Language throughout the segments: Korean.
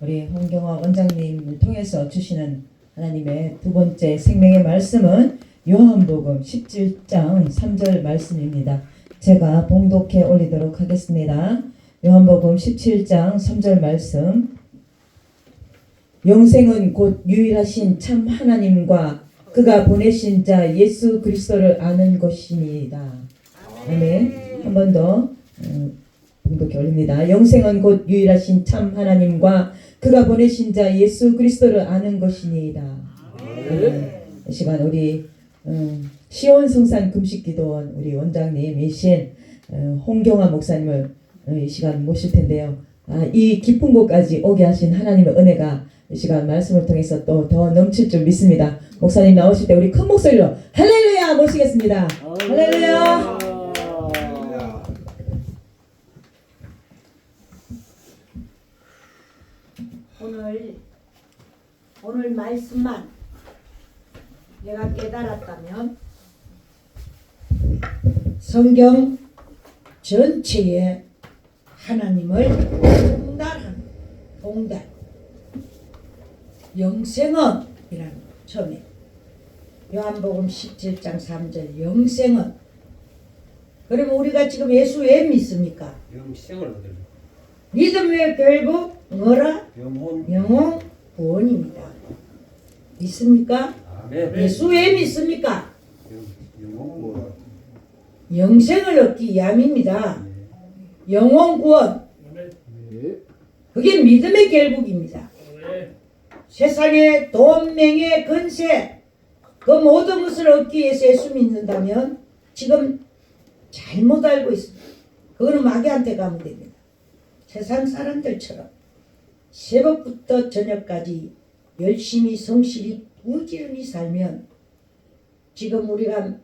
우리 홍경화 원장님을 통해서 주시는 하나님의 두 번째 생명의 말씀은 요한복음 17장 3절 말씀입니다. 제가 봉독해 올리도록 하겠습니다. 요한복음 17장 3절 말씀. 영생은 곧 유일하신 참 하나님과 그가 보내신 자 예수 그리스도를 아는 것입니다. 아멘. 한 번 더 봉독해 올립니다. 영생은 곧 유일하신 참 하나님과 그가 보내신 자 예수 그리스도를 아는 것이니이다. 이 시간 우리 시온 성산 금식기도원 우리 원장님이신 홍경화 목사님을 이 시간 모실 텐데요. 이 깊은 곳까지 오게 하신 하나님의 은혜가 이 시간 말씀을 통해서 또 더 넘칠 줄 믿습니다. 목사님 나오실 때 우리 큰 목소리로 할렐루야 모시겠습니다. 할렐루야. 오늘 말씀만 내가 깨달았다면 성경 전체에 하나님을 봉단 영생은이라는 처음에 요한복음 17장 3절 영생은 그러면 우리가 지금 예수 왜 믿습니까? 영생을 얻으려 믿음의 결국 뭐라? 영혼 구원입니다. 믿습니까? 아멘. 예수 왜 믿습니까? 영혼 구원. 영생을 얻기 위함입니다. 영혼 구원. 그게 믿음의 결국입니다. 세상의 돈, 명예, 권세 그 모든 것을 얻기 위해서 예수 믿는다면 지금 잘못 알고 있습니다. 그거는 마귀한테 가면 됩니다. 세상 사람들처럼 새벽부터 저녁까지 열심히 성실히 부지런히 살면 지금 우리가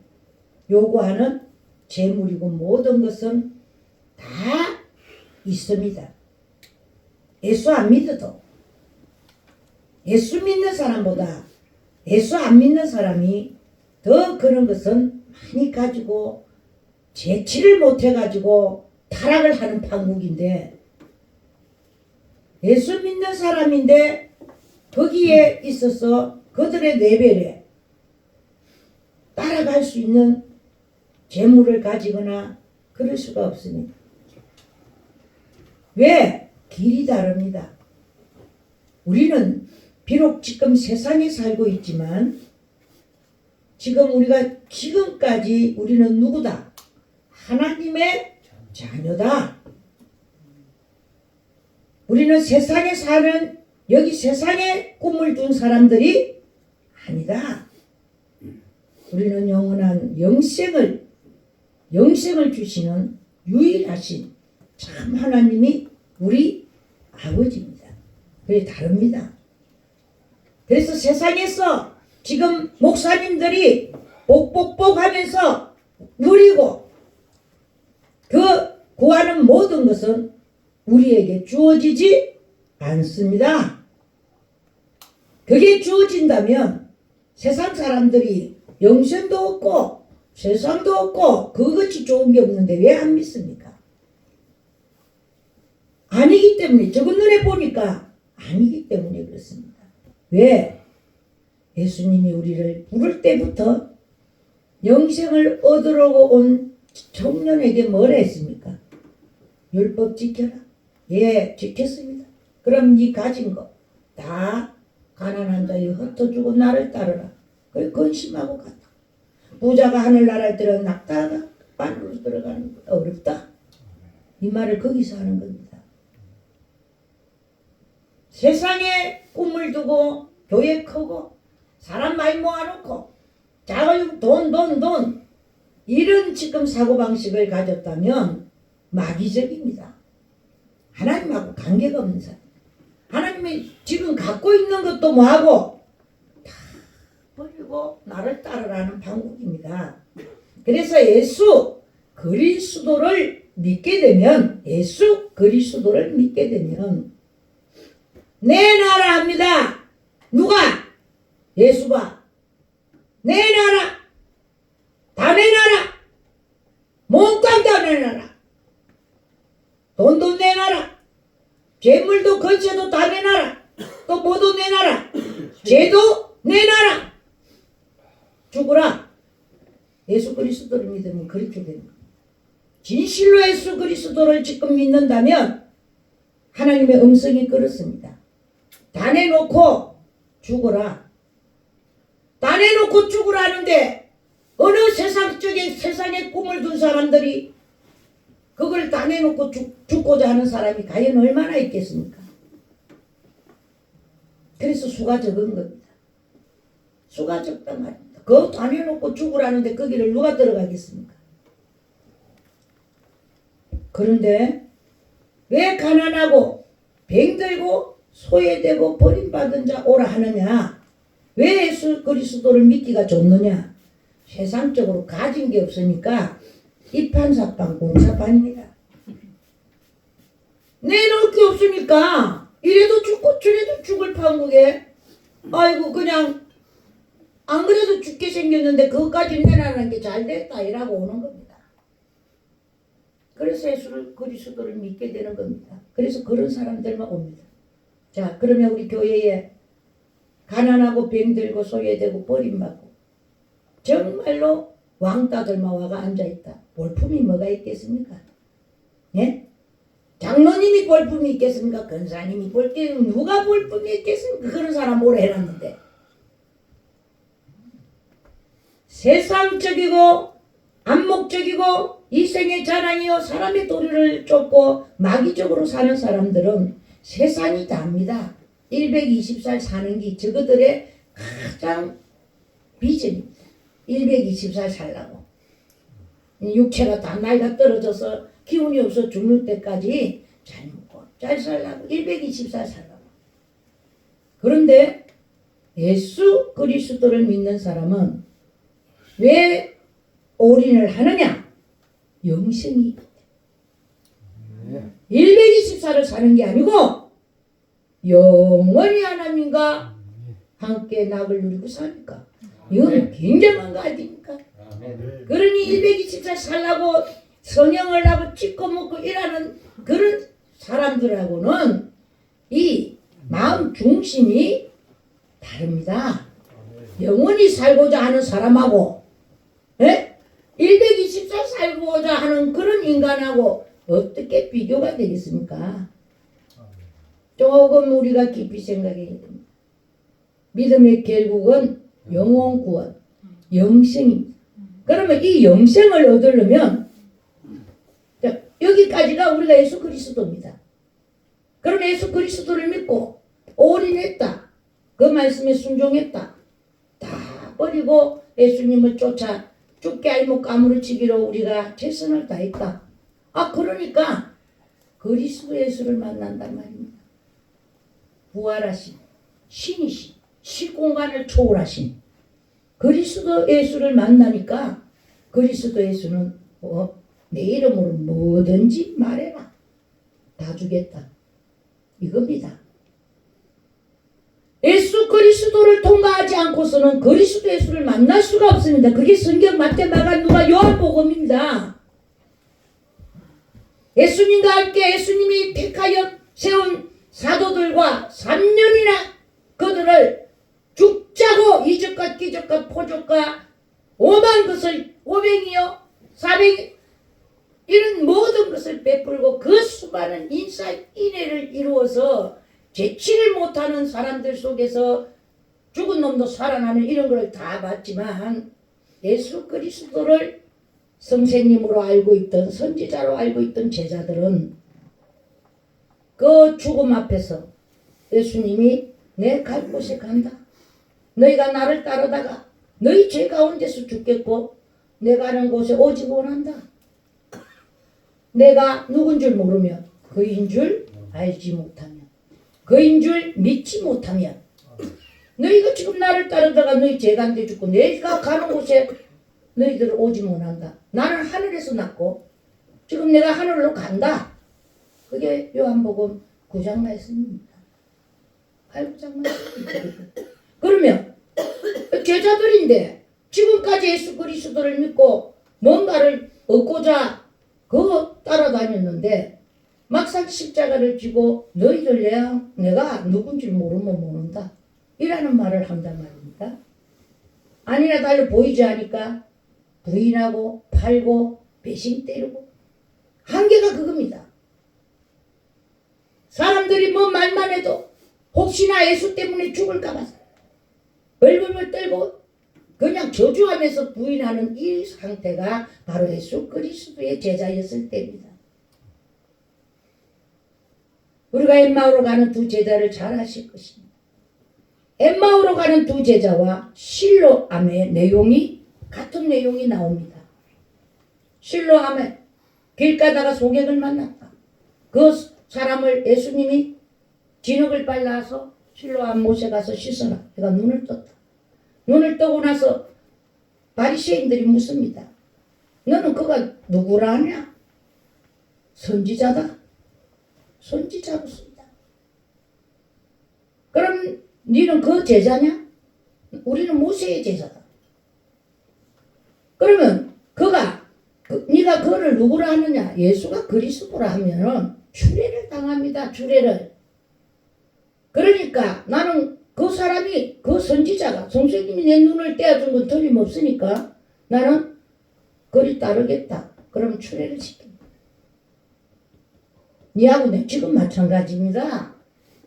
요구하는 재물이고 모든 것은 다 있습니다. 예수 안 믿어도 예수 믿는 사람보다 예수 안 믿는 사람이 더 그런 것은 많이 가지고 재치를 못해가지고 타락을 하는 판국인데 예수 믿는 사람인데 거기에 있어서 그들의 레벨에 따라갈 수 있는 재물을 가지거나 그럴 수가 없습니다. 왜? 길이 다릅니다. 우리는 비록 지금 세상에 살고 있지만 지금 우리가 지금까지 우리는 누구다? 하나님의 자녀다. 우리는 세상에 사는 여기 세상에 꿈을 둔 사람들이 아니다. 우리는 영원한 영생을 주시는 유일하신 참 하나님이 우리 아버지입니다. 그게 다릅니다. 그래서 세상에서 지금 목사님들이 복복복 하면서 누리고 그 구하는 모든 것은 우리에게 주어지지 않습니다. 그게 주어진다면 세상 사람들이 영생도 없고 세상도 없고 그것이 좋은 게 없는데 왜 안 믿습니까? 아니기 때문에 적은 눈에 보니까 아니기 때문에 그렇습니다. 왜? 예수님이 우리를 부를 때부터 영생을 얻으려고 온 청년에게 뭐라 했습니까? 율법 지켜라. 예, 지켰습니다. 그럼 네 가진 거 다 가난한 자에 흩어주고 나를 따르라. 그래 근심하고 갔다. 부자가 하늘나라에 들어 낙타가 안으로 들어가는 거 어렵다. 이 말을 거기서 하는 겁니다. 세상에 꿈을 두고 교회 크고 사람 많이 모아놓고 자금 돈 이런 지금 사고방식을 가졌다면 마귀적입니다. 하나님하고 관계가 없는 사람. 하나님이 지금 갖고 있는 것도 뭐하고 다 버리고 나를 따르라는 방법입니다. 그래서 예수 그리스도를 믿게 되면 내 나라 합니다. 누가? 예수가 내 나라 다 내놔라. 몽땅 다 내놔라. 돈도 내놔라. 재물도 건세도 다 내놔라. 또 뭐도 내놔라. 죄도 내놔라. 죽어라. 예수 그리스도를 믿으면 그렇게 되는 거예요. 진실로 예수 그리스도를 지금 믿는다면 하나님의 음성이 그렇습니다. 다 내놓고 죽어라. 다 내놓고 죽으라는데 어느 세상에 꿈을 둔 사람들이 그걸 다 내놓고 죽고자 하는 사람이 과연 얼마나 있겠습니까? 그래서 수가 적은 겁니다. 수가 적단 말입니다. 그거 다 내놓고 죽으라는데 거기를 누가 들어가겠습니까? 그런데 왜 가난하고 병들고 소외되고 버림받은 자 오라 하느냐? 왜 예수 그리스도를 믿기가 좋느냐? 세상적으로 가진 게 없으니까 이판사판 공사판입니다. 내놓을 게 없으니까 이래도 죽고 저래도 죽을 판국에 아이고 그냥 안 그래도 죽게 생겼는데 그것까지 내놔는 게 잘 됐다 이라고 오는 겁니다. 그래서 예수 그리스도를 믿게 되는 겁니다. 그래서 그런 사람들만 옵니다. 자, 그러면 우리 교회에 가난하고 병들고 소외되고 버림받고 정말로 왕따들만 와가 앉아있다. 볼품이 뭐가 있겠습니까? 예? 장로님이 볼품이 있겠습니까? 권사님이 볼품이 누가 볼품이 있겠습니까? 그런 사람 오래 해놨는데 세상적이고 안목적이고 이생의 자랑이요 사람의 도리를 쫓고 마귀적으로 사는 사람들은 세상이 답니다. 120살 사는 게 저거들의 가장 비전입니다. 120살 살라고. 육체가 다 나이가 떨어져서 기운이 없어 죽을 때까지 잘 먹고 잘 살라고 120살 살라고. 그런데 예수 그리스도를 믿는 사람은 왜 올인을 하느냐? 영생이 120살을 사는 게 아니고 영원히 하나님과 함께 낙을 누리고 사니까 이건 굉장한 거 아닙니까? 그러니 120살 살라고 성형을 하고 찍고 먹고 일하는 그런 사람들하고는 이 마음 중심이 다릅니다. 영원히 살고자 하는 사람하고 120살 살고자 하는 그런 인간하고 어떻게 비교가 되겠습니까? 조금 우리가 깊이 생각해야 됩니다. 믿음의 결국은 영혼 구원, 영생입니다. 그러면 이 영생을 얻으려면 여기까지가 우리가 예수 그리스도입니다. 그럼 예수 그리스도를 믿고 올인했다. 그 말씀에 순종했다. 다 버리고 예수님을 쫓아 죽게 알못 까무러치기로 우리가 최선을 다했다. 그러니까 그리스도 예수를 만난단 말입니다. 부활하신 신이신 시공간을 초월하신 그리스도 예수를 만나니까 그리스도 예수는 내 이름으로 뭐든지 말해라. 다 주겠다. 이겁니다. 예수 그리스도를 통과하지 않고서는 그리스도 예수를 만날 수가 없습니다. 그게 성경 마태 마가 누가 요한복음입니다. 예수님과 함께 예수님이 택하여 세운 사도들과 3년이나 그들을 죽자고 이적과 기적과 포적과 오만 것을 500이요 400 이런 모든 것을 베풀고 그 수많은 인사인해를 이루어서 제치를 못하는 사람들 속에서 죽은 놈도 살아나는 이런 걸 다 봤지만 예수 그리스도를 선생님으로 알고 있던 선지자로 알고 있던 제자들은 그 죽음 앞에서 예수님이 내 갈 곳에 간다. 너희가 나를 따르다가 너희 죄 가운데서 죽겠고 내가 가는 곳에 오지 못한다. 내가 누군 줄 모르면 그인 줄 알지 못하면 그인 줄 믿지 못하면 너희가 지금 나를 따르다가 너희 죄 가운데 죽고 내가 가는 곳에 너희들 오지 못한다. 나는 하늘에서 났고 지금 내가 하늘로 간다. 그게 요한복음 9장 말씀입니다. 8장 말씀입니다. 그러면 제자들인데 지금까지 예수 그리스도를 믿고 뭔가를 얻고자 그거 따라다녔는데 막상 십자가를 지고 너희들 내가 누군지 모르면 모른다. 이라는 말을 한단 말입니다. 아니나 달리 보이지 않으니까 부인하고 팔고 배신 때리고 한계가 그겁니다. 사람들이 뭐 말만 해도 혹시나 예수 때문에 죽을까 봐 벌벌벌 떨고 그냥 저주하면서 부인하는 이 상태가 바로 예수 그리스도의 제자였을 때입니다. 우리가 엠마오로 가는 두 제자를 잘 아실 것입니다. 엠마오로 가는 두 제자와 실로암의 내용이 같은 내용이 나옵니다. 실로암에 길 가다가 소경을 만났다. 그 사람을 예수님이 진흙을 발라서 실로암 못에 가서 씻어라. 그가 눈을 떴다. 눈을 뜨고 나서 바리새인들이 묻습니다. 너는 그가 누구라 하냐? 선지자다. 선지자로습니다. 그럼 너는 그 제자냐? 우리는 모세의 제자다. 그러면 네가 그를 누구라 하느냐? 예수가 그리스도라 하면은 추례를 당합니다. 추례를. 그러니까 나는 그 사람이 그 선지자가 성령님이 내 눈을 떼어준 건 틀림없으니까 나는 그리 따르겠다. 그럼 추례를 시킵니다. 니하고 내 지금 마찬가지입니다.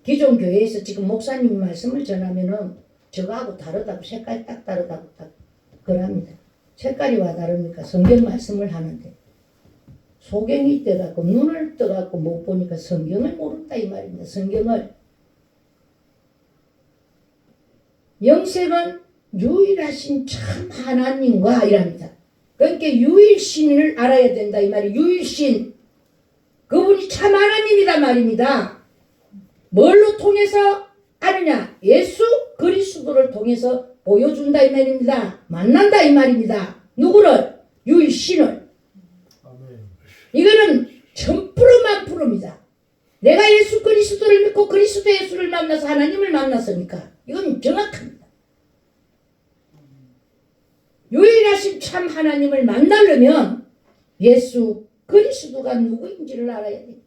기존 교회에서 지금 목사님 말씀을 전하면은 저거하고 다르다고 색깔이 딱 다르다고 딱 그럽니다. 색깔이 와 다릅니까? 성경 말씀을 하는데 소경이 떠갖고 눈을 떠갖고 못 보니까 성경을 모른다 이 말입니다. 성경을. 영생은 유일하신 참 하나님과 이랍니다. 그러니까 유일신을 알아야 된다 이 말이 유일신. 그분이 참 하나님이다 말입니다. 뭘로 통해서 아느냐? 예수 그리스도를 통해서 보여준다 이 말입니다. 만난다 이 말입니다. 누구를? 유일신을. 이거는 1000%만프로입니다. 내가 예수 그리스도를 믿고 그리스도 예수를 만나서 하나님을 만났으니까 이건 정확합니다. 유일하신 참 하나님을 만나려면 예수 그리스도가 누구인지를 알아야 됩니다.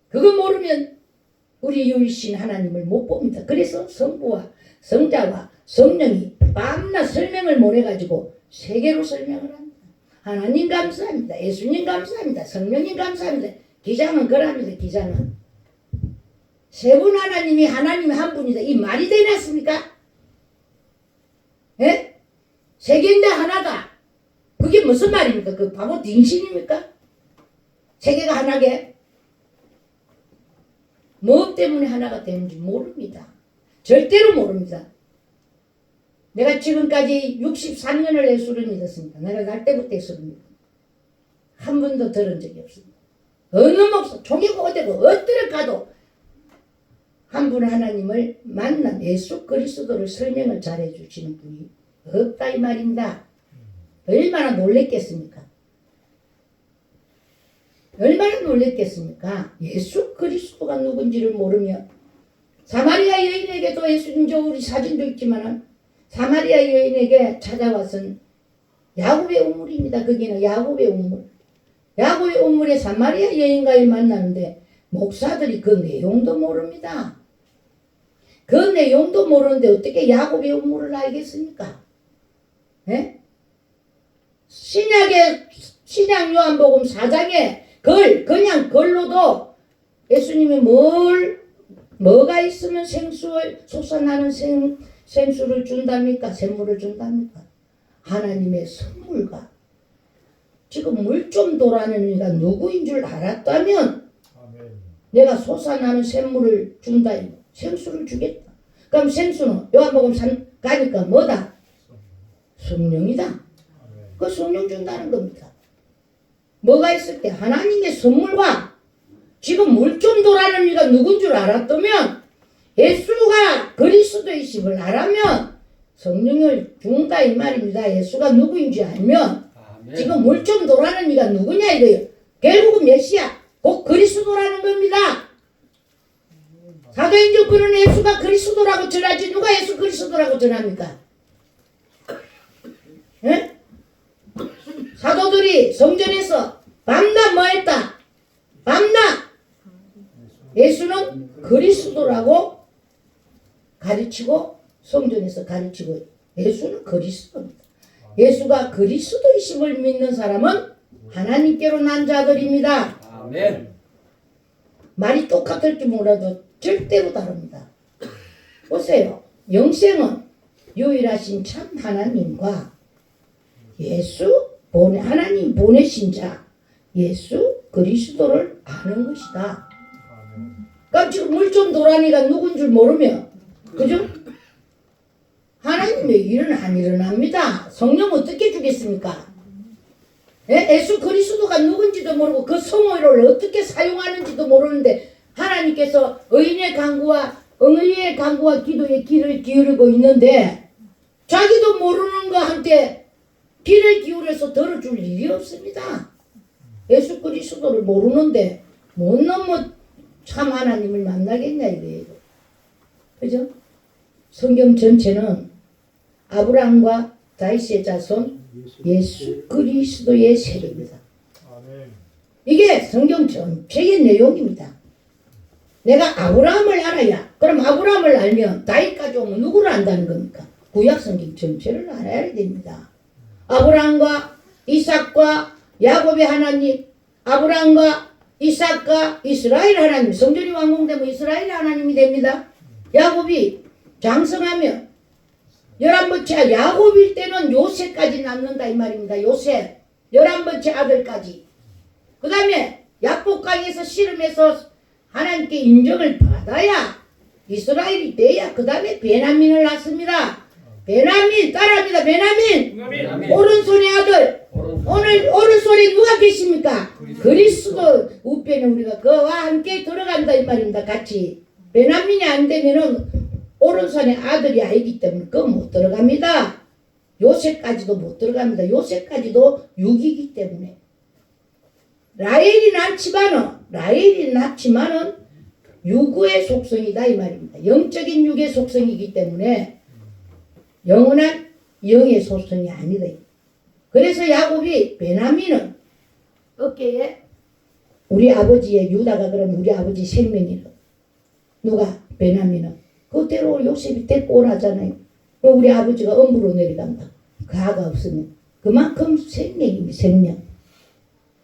그거 모르면 우리 유일신 하나님을 못 봅니다. 그래서 성부와 성자와 성령이 밤낮 설명을 못해가지고 세 개로 설명을 합니다. 하나님 감사합니다. 예수님 감사합니다. 성령님 감사합니다. 기장은 그럽니다. 기장은. 세 분 하나님이 한 분이다. 이 말이 되났습니까? 예? 세 개인데 하나다. 그게 무슨 말입니까? 그 바보 딩신입니까? 세 개가 하나게? 뭐 때문에 하나가 되는지 모릅니다. 절대로 모릅니다. 내가 지금까지 63년을 예수를 믿었습니다. 내가 날 때부터 예수를 믿습니다. 한 번도 들은 적이 없습니다. 어느 목사, 종이고 어디고 어디를 가도 한 분 하나님을 만난 예수 그리스도를 설명을 잘해 주시는 분이 없다 이 말입니다. 얼마나 놀랬겠습니까? 얼마나 놀랬겠습니까? 예수 그리스도가 누군지를 모르며 사마리아 여인에게도 예수님 저 우리 사진도 있지만 사마리아 여인에게 찾아와선 야곱의 우물입니다. 거기는 야곱의 우물. 야곱의 우물에 사마리아 여인과의 만나는데 목사들이 그 내용도 모릅니다. 그 내용도 모르는데 어떻게 야곱의 우물을 알겠습니까? 예? 신약 요한복음 4장에 그냥 글로도 예수님이 뭐가 있으면 생수를 솟아나는 생수를 준답니까? 샘물을 준답니까? 하나님의 선물과 지금 물 좀 도라는 이가 누구인 줄 알았다면 내가 솟아나는 샘물을 준다. 생수를 주겠다. 그럼 생수는 요한복음 3 가니까 뭐다? 성령이다. 그 성령 준다는 겁니다. 뭐가 있을 때 하나님의 선물과 지금 물 좀 도라는 이가 누군 줄 알았다면 예수가 그리스도이심을 알면 성령을 준다 이 말입니다. 예수가 누구인지 알면 지금 물 좀 도라는 이가 누구냐 이거예요. 결국은 메시아 곧 그리스도라는 겁니다. 사도행전권은 예수가 그리스도라고 전하지 누가 예수 그리스도라고 전합니까? 예? 사도들이 성전에서 밤낮 뭐 했다? 밤낮 예수는 그리스도라고 가르치고 성전에서 가르치고 예수는 그리스도입니다. 예수가 그리스도이심을 믿는 사람은 하나님께로 난 자들입니다. 아멘. 말이 똑같을지 몰라도 절대로 다릅니다. 보세요. 영생은 유일하신 참 하나님과 하나님 보내신 자 예수 그리스도를 아는 것이다. 그러니까 지금 물좀 도라니가 누군 줄 모르면 그죠? 하나님의 일은 안 일어납니다. 성령 어떻게 주겠습니까? 예수 그리스도가 누군지도 모르고 그 성호를 어떻게 사용하는지도 모르는데 하나님께서 의인의 간구와 응의의 간구와 기도에 귀를 기울이고 있는데 자기도 모르는 거한테 귀를 기울여서 들어줄 일이 없습니다. 예수 그리스도를 모르는데 못 너무 참 하나님을 만나겠냐 이거예요. 그죠? 성경 전체는 아브라함과 다윗의 자손 예수 그리스도의 세례입니다. 이게 성경 전체의 내용입니다. 내가 아브라함을 알아야 그럼 아브라함을 알면 다윗까지 오면 누구를 안다는 겁니까? 구약 성경 전체를 알아야 됩니다. 아브라함과 이삭과 야곱의 하나님, 아브라함과 이삭과 이스라엘 하나님, 성전이 완공되면 이스라엘 하나님이 됩니다. 야곱이 장성하면 11번째 야곱일 때는 요셉까지 낳는다 이 말입니다. 요셉 11번째 아들까지. 그 다음에 야복강에서 씨름해서 하나님께 인정을 받아야 이스라엘이 돼야 그 다음에 베냐민을 낳습니다. 베냐민 따라합니다. 베냐민 오른손의 아들. 오늘 오른손에 누가 계십니까? 그리스도 우편에 우리가 그와 함께 들어간다 이 말입니다. 같이 베냐민이 안 되면은 오른손의 아들이 아니기 때문에 그거 못 들어갑니다. 요셉까지도 못 들어갑니다. 요셉까지도 육이기 때문에 라헬이 낳지만은 유구의 속성이다 이 말입니다. 영적인 육의 속성이기 때문에 영원한 영의 속성이 아니다. 그래서 야곱이 베냐민은 어깨에 우리 아버지의 유다가 그러면 우리 아버지 생명이라 누가 베냐민은 그대로 요셉이 데리고 오라잖아요. 우리 아버지가 엄부로 내려간다. 가가 없으면 그만큼 생명입니다. 생명.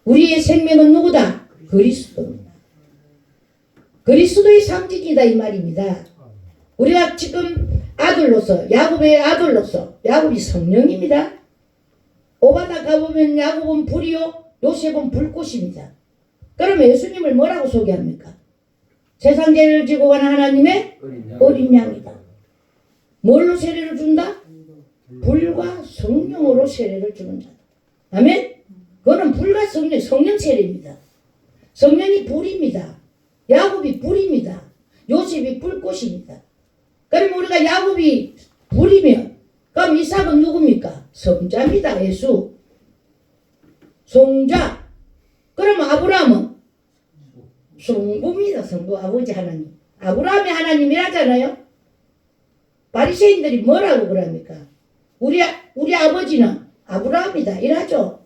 우리의 생명은 누구다? 그리스도입니다. 그리스도의 상징이다 이 말입니다. 우리가 지금 아들로서 야곱의 아들로서 야곱이 성령입니다. 오바다 가보면 야곱은 불이요 요셉은 불꽃입니다. 그러면 예수님을 뭐라고 소개합니까? 세상 죄를 지고 간 하나님의 어린 양이다. 뭘로 세례를 준다? 불과 성령으로 세례를 주는 자다. 아멘? 그거는 불과 성령 세례입니다. 성령이 불입니다. 야곱이 불입니다. 요셉이 불꽃입니다. 그럼 우리가 야곱이 불이면 그럼 이삭은 누굽니까? 성자입니다. 예수. 성자. 그럼 아브라함은 성부입니다. 성부 아버지 하나님. 아브라함의 하나님이라잖아요. 바리새인들이 뭐라고 그럽니까? 우리 아버지는 아브라함이다 이러죠.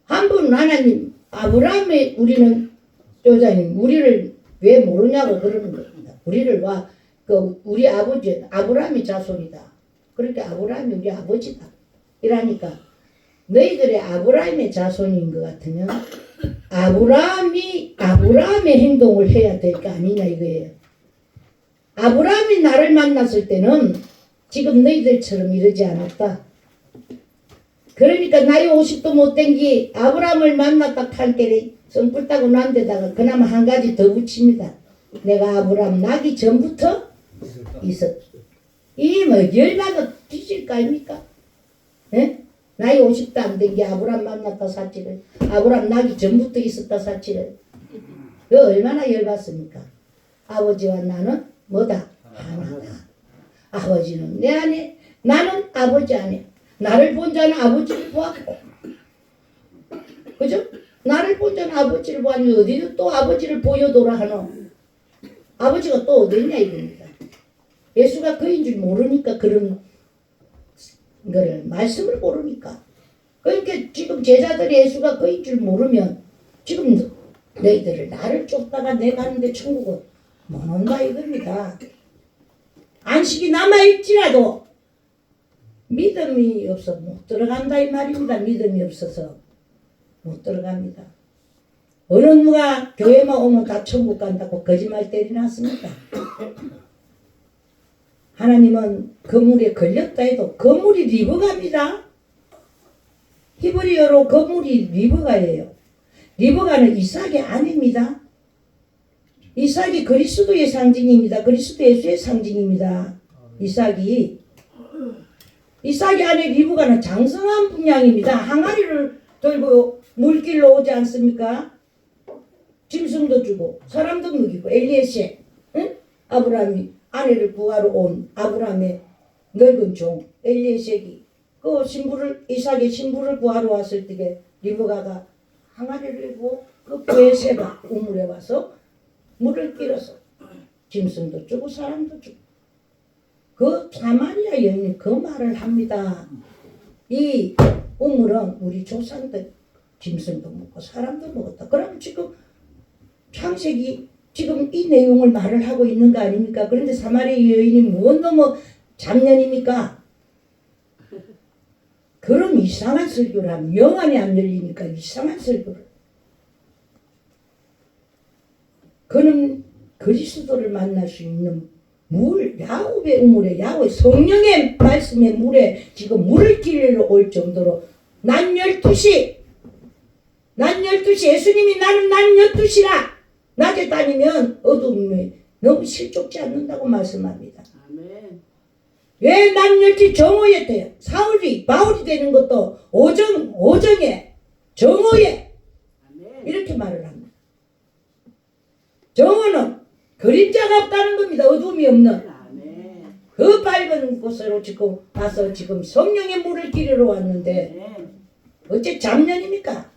한 분 하나님 아브라함의 우리는 조자님 우리를 왜 모르냐고 그러는 겁니다. 우리를 우리 아버지 아브라함의 자손이다. 그러니까 아브라함이 우리 아버지다. 이러니까 너희들의 아브라함의 자손인 것 같으면 아브라함의 행동을 해야 될 거 아니냐 이거예요. 아브라함이 나를 만났을 때는 지금 너희들처럼 이러지 않았다. 그러니까 나이 50도 못 된 게 아브라함을 만났다 칼때리 성불 따고 난 데다가 그나마 한 가지 더 붙입니다. 내가 아브라함 나기 전부터 있었다. 이 뭐 열받아 뒤질 거 아닙니까? 예? 나이 50도 안 된 게 아브라함 만났다 사치를 아브라함 나기 전부터 있었다 사치를 그 얼마나 열받습니까? 아버지와 나는 뭐다? 하나다. 아버지는 내 안에 나는 아버지 안에 나를 본 자는 아버지를 보았고 그죠? 나를 본 자는 아버지를 보았니 어디서 또 아버지를 보여도라 하노? 아버지가 또 어디 있냐 이겁니다. 예수가 그인 줄 모르니까 그런 거를 말씀을 모르니까 그러니까 지금 제자들이 예수가 그인 줄 모르면 지금 너희들을 나를 쫓다가 내 가는데 천국은 못 온다 이겁니다. 안식이 남아있지라도 믿음이 없어 못 들어간다 이 말입니다. 믿음이 없어서 못 들어갑니다. 어느 누가 교회만 오면 다 천국 간다고 거짓말 때리놨습니까? 하나님은 그물에 걸렸다 해도 그물이 리버가입니다. 히브리어로 그물이 리버가예요. 리버가는 이삭의 아내입니다. 이삭이 그리스도의 상징입니다. 그리스도 예수의 상징입니다. 이삭이 아내 리브가는 장성한 분양입니다. 항아리를 들고 물길로 오지 않습니까? 짐승도 주고 사람도 먹이고 엘리에셀, 응? 아브라함이 아내를 구하러 온 아브라함의 늙은 종 엘리에셀이 그 신부를 이삭의 신부를 구하러 왔을 때 리브가가 항아리를 들고 그 브에세바 우물에 와서 물을 길어서 짐승도 주고 사람도 주고 그 사마리아 여인이 그 말을 합니다. 이 우물은 우리 조상들 짐승도 먹고 사람도 먹었다. 그럼 지금 창세기 지금 이 내용을 말을 하고 있는 거 아닙니까? 그런데 사마리아 여인이 뭔 놈의 잡년입니까? 그럼 이상한 설교를 하면 영안이 안 열리니까 이상한 설교를. 그는 그리스도를 만날 수 있는 물, 야곱의 우물에 야곱의 성령의 말씀의 물에 지금 물을 길러 올 정도로 낮 12시 예수님이 나는 낮 12시라 낮에 다니면 어둠이 너무 실족지 않는다고 말씀합니다. 아멘. 왜 낮 12시 정오에 돼요? 바울이 되는 것도 오정에 정오에 아멘. 이렇게 말을 합니다. 정오는 그림자가 없다는 겁니다. 어둠이 없는. 그 밝은 곳으로 지금 와서 지금 성령의 물을 기르러 왔는데 어째 잡년입니까?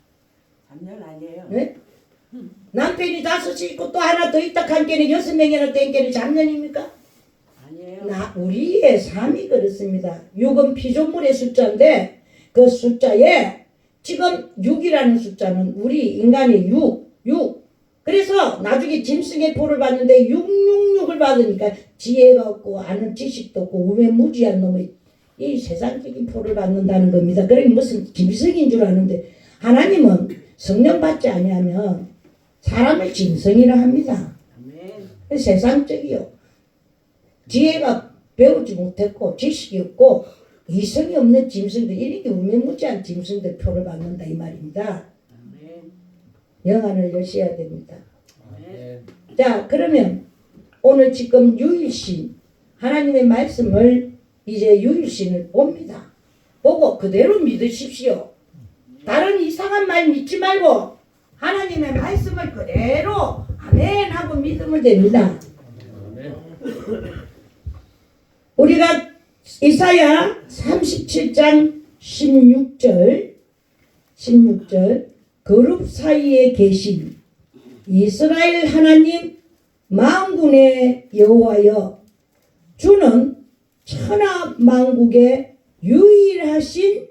잡년 아니에요. 네? 남편이 5이 있고 또 하나 더 있다 한 개는 6명이나 된 개는 잡년입니까? 아니에요. 우리의 삶이 그렇습니다. 6은 피조물의 숫자인데 그 숫자에 지금 6이라는 숫자는 우리 인간의 6 그래서 나중에 짐승의 표를 받는데 666을 받으니까 지혜가 없고 아는 지식도 없고 우매무지한 놈의 이 세상적인 표를 받는다는 겁니다. 그러니 무슨 짐승인 줄 아는데 하나님은 성령 받지 아니하면 사람을 짐승이라 합니다. 아멘. 세상적이요. 지혜가 배우지 못했고 지식이 없고 이성이 없는 짐승들 이렇게 우매무지한 짐승들 표를 받는다 이 말입니다. 영안을 여셔야 됩니다. 자, 그러면 오늘 지금 유일신 하나님의 말씀을 이제 유일신을 봅니다. 보고 그대로 믿으십시오. 다른 이상한 말 믿지 말고 하나님의 말씀을 그대로 아멘 하고 믿으면 됩니다. 우리가 이사야 37장 16절 그룹 사이에 계신 이스라엘 하나님 만군의 여호와여 주는 천하 만국의 유일하신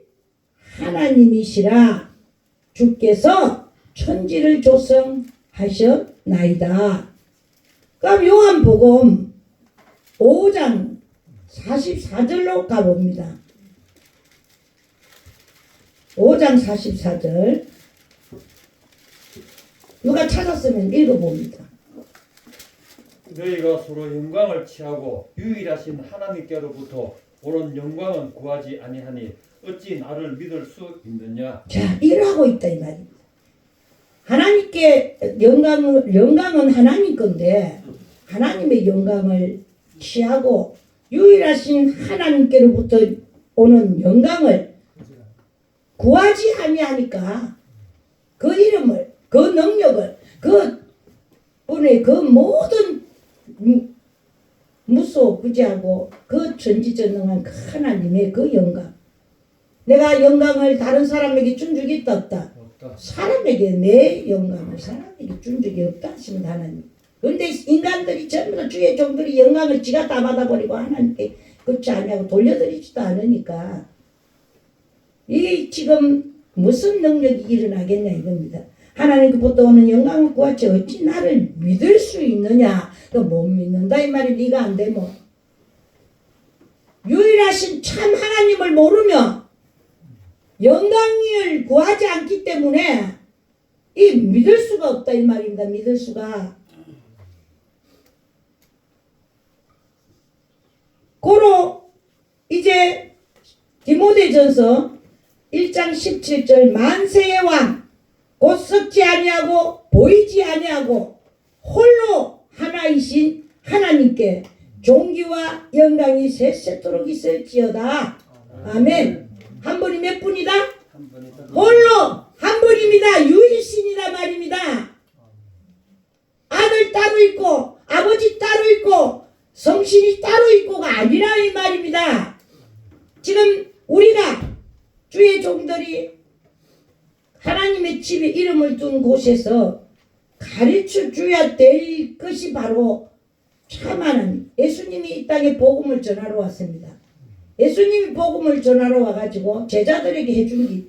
하나님이시라 주께서 천지를 조성하셨나이다. 그럼 요한복음 5장 44절로 가봅니다. 5장 44절 누가 찾았으면 읽어봅니다. 너희가 서로 영광을 취하고 유일하신 하나님께로부터 오는 영광은 구하지 아니하니 어찌 나를 믿을 수 있느냐. 자, 일하고 있다 이 말입니다. 하나님께 영광은 하나님 건데 하나님의 영광을 취하고 유일하신 하나님께로부터 오는 영광을 구하지 아니하니까 그 이름을 그 능력을 그 분의 그 모든 무소부지하고 그 전지전능한 그 하나님의 그 영광 내가 영광을 다른 사람에게 준 적이 없다. 사람에게 내 영광을 사람에게 준 적이 없다 하시면 하나님. 그런데 인간들이 전부 다 주의 종들이 영광을 지가 다 받아버리고 하나님께 그렇지 않냐고 돌려드리지도 않으니까 이 지금 무슨 능력이 일어나겠냐 이겁니다. 하나님께부터 오는 영광을 구하지 어찌 나를 믿을 수 있느냐. 못 믿는다 이 말이 네가 안 되면. 유일하신 참 하나님을 모르며 영광을 구하지 않기 때문에 이 믿을 수가 없다 이 말입니다. 믿을 수가. 고로 이제 디모데전서 1장 17절 만세의 왕 곧 썩지 아니하고 보이지 아니하고 홀로 하나이신 하나님께 존귀와 영광이 세세토록 있을지어다. 아멘. 한 분이 몇 분이다? 홀로 한 분입니다. 유일신이라 말입니다. 아들 따로 있고 아버지 따로 있고 성신이 따로 있고가 아니라 이 말입니다. 지금 우리가 주의 종들이 하나님의 집에 이름을 둔 곳에서 가르쳐 줘야 될 것이 바로 참 하나님. 예수님이 이 땅에 복음을 전하러 왔습니다. 예수님이 복음을 전하러 와가지고 제자들에게 해준 게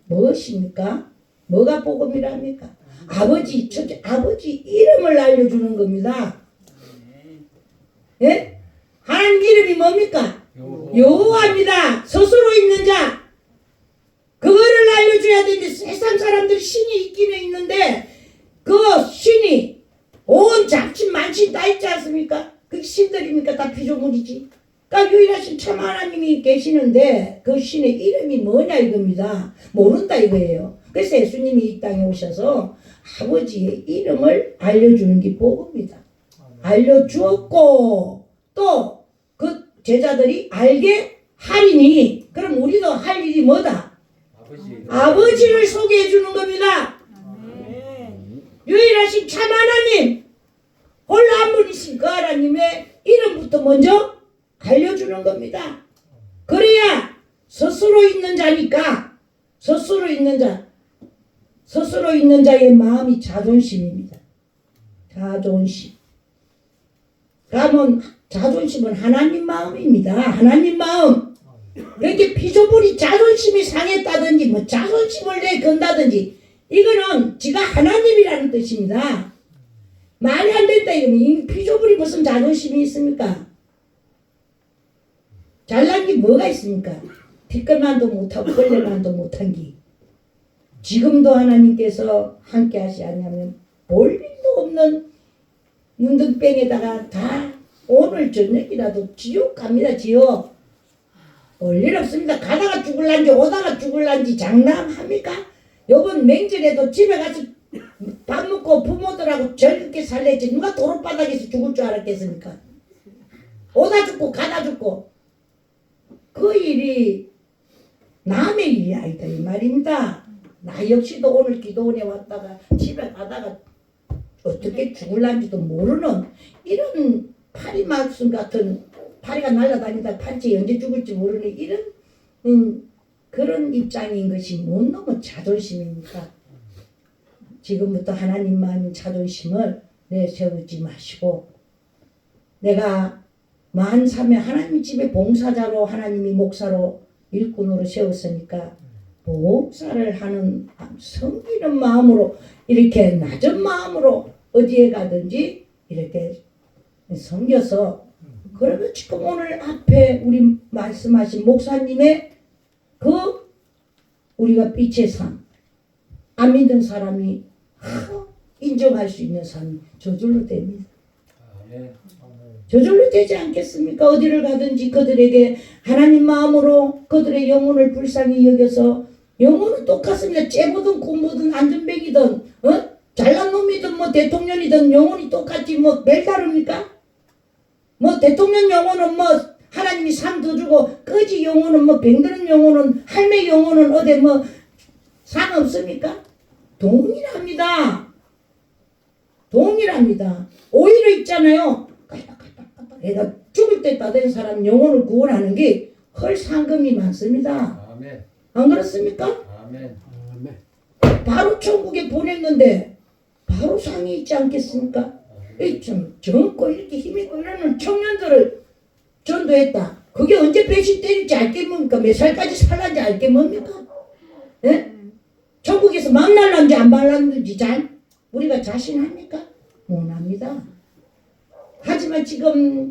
무엇입니까? 뭐가 복음이랍니까? 아버지, 아버지 이름을 알려주는 겁니다. 예? 하나님 이름이 뭡니까? 여호와입니다. 스스로 있는 자. 그거를 알려줘야 되는데 세상 사람들 신이 있기는 있는데 그 신이 온 잡신 만신 다 있지 않습니까? 그 신들입니까? 다 피조물이지. 그러니까 유일하신 참 하나님이 계시는데 그 신의 이름이 뭐냐 이겁니다. 모른다 이거예요. 그래서 예수님이 이 땅에 오셔서 아버지의 이름을 알려주는 게 복음이다. 알려주었고 또 그 제자들이 알게 하리니 그럼 우리도 할 일이 뭐다? 아버지를 소개해 주는 겁니다. 유일하신 참 하나님 홀로 한 분이신 그 하나님의 이름부터 먼저 알려주는 겁니다. 그래야 스스로 있는 자니까 스스로 있는 자의 마음이 자존심입니다. 자존심. 그러면 자존심은 하나님 마음입니다. 하나님 마음. 그렇게 피조물이 자존심이 상했다든지 뭐 자존심을 내건다든지 이거는 지가 하나님이라는 뜻입니다. 말이 안 된다 이거는. 이 피조물이 무슨 자존심이 있습니까? 잘난 게 뭐가 있습니까? 티끌만도 못하고 걸레만도 못한 게. 지금도 하나님께서 함께 하시 아니하면 볼 일도 없는 문둥병에다가 다 오늘 저녁이라도 지옥 갑니다. 지옥. 볼 일 없습니다. 가다가 죽을란지 오다가 죽을란지 장담합니까? 요번 명절에도 집에 가서 밥 먹고 부모들하고 즐겁게 살랬지 누가 도로바닥에서 죽을 줄 알았겠습니까? 오다 죽고 가다 죽고 그 일이 남의 일이 아니다 이 말입니다. 나 역시도 오늘 기도원에 왔다가 집에 가다가 어떻게 죽을란지도 모르는 이런 파리 말씀 같은 파리가 날아다니다 팔찌 언제 죽을지 모르는 이런 그런 입장인 것이 뭔 놈의 자존심입니까? 지금부터 하나님만 자존심을 내세우지 마시고 내가 만삼에 하나님 집에 봉사자로 하나님이 목사로 일꾼으로 세웠으니까 봉사를 하는 섬기는 마음으로 이렇게 낮은 마음으로 어디에 가든지 이렇게 섬겨서 그러면 지금 오늘 앞에 우리 말씀하신 목사님의 그 우리가 빛의 삶 안 믿는 사람이 인정할 수 있는 삶이 저절로 됩니다. 저절로 되지 않겠습니까? 어디를 가든지 그들에게 하나님 마음으로 그들의 영혼을 불쌍히 여겨서 영혼은 똑같습니다. 째보든 곰보든 안전뱅이든 잘난 놈이든 뭐 대통령이든 영혼이 똑같지 뭐 별다릅니까? 뭐 대통령 영혼은 뭐 하나님이 상 더 주고 거지 영혼은 뭐 병드는 영혼은 할매 영혼은 어디 뭐 상 없습니까? 동일합니다. 동일합니다. 오히려 있잖아요. 내가 죽을 때 다 된 사람 영혼을 구원하는 게 헐 상금이 많습니다. 아멘. 안 그렇습니까? 아멘. 바로 천국에 보냈는데 바로 상이 있지 않겠습니까? 좀 젊고 이렇게 힘이 있고 이러는 청년들을 전도했다. 그게 언제 배신 때릴지 알게 뭡니까? 몇 살까지 살란지 알게 뭡니까? 예? 천국에서 만날는지 안 만날는지 우리가 자신합니까? 못합니다. 하지만 지금